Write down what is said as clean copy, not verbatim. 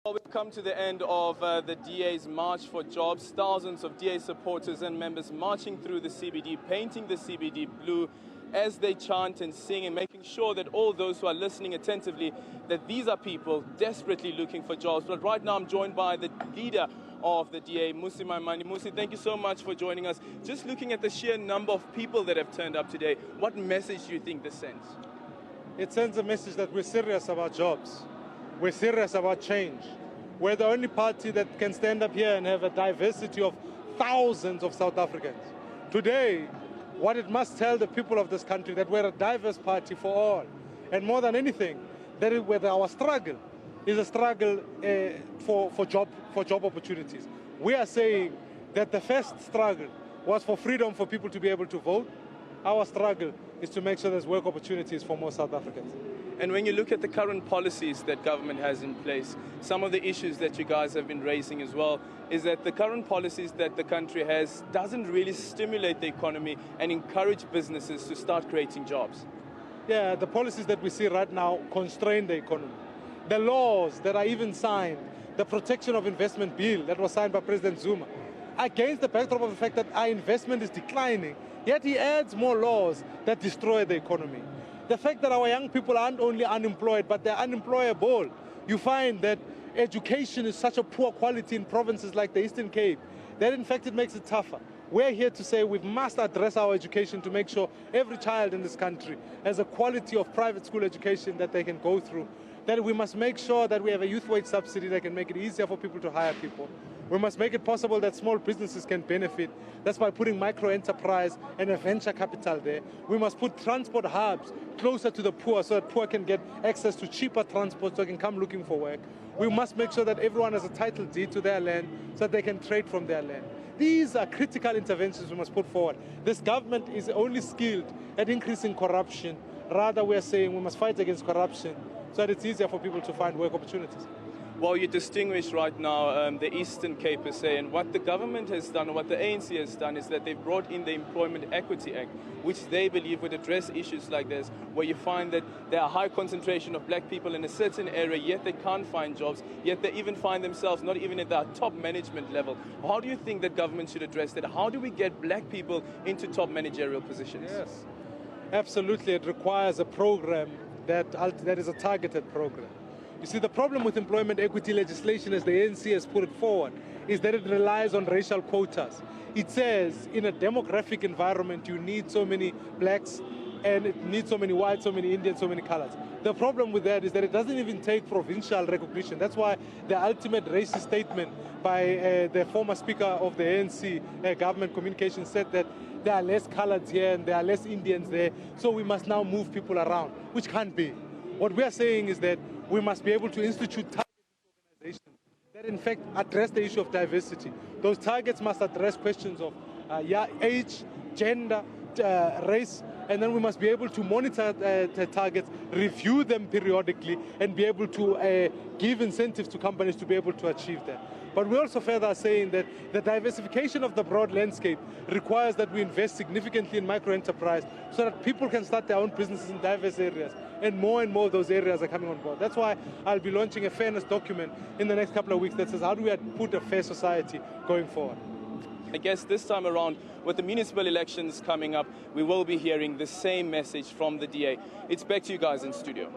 Well, we've come to the end of the DA's March for Jobs. Thousands of DA supporters and members marching through the CBD, painting the CBD blue as they chant and sing and making sure that all those who are listening attentively, that these are people desperately looking for jobs. But right now I'm joined by the leader of the DA, Mmusi Maimane. Mmusi, thank you so much for joining us. Just looking at the sheer number of people that have turned up today, what message do you think this sends? It sends a message that we're serious about jobs. We're serious about change. We're the only party that can stand up here and have a diversity of thousands of South Africans. Today, what it must tell the people of this country, that we're a diverse party for all. And more than anything, that our struggle is a struggle for job opportunities. We are saying that the first struggle was for freedom for people to be able to vote. Our struggle is to make sure there's work opportunities for more South Africans. And when you look at the current policies that government has in place, some of the issues that you guys have been raising as well, is that the current policies that the country has doesn't really stimulate the economy and encourage businesses to start creating jobs. Yeah, the policies that we see right now constrain the economy. The laws that are even signed, the Protection of Investment Bill that was signed by President Zuma, against the backdrop of the fact that our investment is declining, yet he adds more laws that destroy the economy. The fact that our young people aren't only unemployed, but they're unemployable. You find that education is such a poor quality in provinces like the Eastern Cape, that in fact it makes it tougher. We're here to say we must address our education to make sure every child in this country has a quality of private school education that they can go through. That we must make sure that we have a youth wage subsidy that can make it easier for people to hire people. We must make it possible that small businesses can benefit. That's by putting micro-enterprise and a venture capital there. We must put transport hubs closer to the poor so that poor can get access to cheaper transport so they can come looking for work. We must make sure that everyone has a title deed to their land so that they can trade from their land. These are critical interventions we must put forward. This government is only skilled at increasing corruption. Rather, we are saying we must fight against corruption so that it's easier for people to find work opportunities. Well, you distinguish right now the Eastern Cape per se, and what the government has done, or what the ANC has done, is that they've brought in the Employment Equity Act, which they believe would address issues like this, where you find that there are high concentration of black people in a certain area, yet they can't find jobs, yet they even find themselves not even at the top management level. How do you think that government should address that? How do we get black people into top managerial positions? Yes, absolutely. It requires a program that is a targeted program. You see, the problem with employment equity legislation, as the ANC has put it forward, is that it relies on racial quotas. It says in a demographic environment you need so many blacks, and it needs so many whites, so many Indians, so many colors. The problem with that is that it doesn't even take provincial recognition. That's why the ultimate racist statement by the former speaker of the ANC government communication said that there are less coloreds here and there are less Indians there, so we must now move people around, which can't be. What we are saying is that we must be able to institute targeted organizations that in fact address the issue of diversity. Those targets must address questions of age, gender, race, and then we must be able to monitor the targets, review them periodically, and be able to give incentives to companies to be able to achieve that. But we also further are saying that the diversification of the broad landscape requires that we invest significantly in micro-enterprise so that people can start their own businesses in diverse areas. And more of those areas are coming on board. That's why I'll be launching a fairness document in the next couple of weeks that says how do we put a fair society going forward. I guess this time around, with the municipal elections coming up, we will be hearing the same message from the DA. It's back to you guys in studio.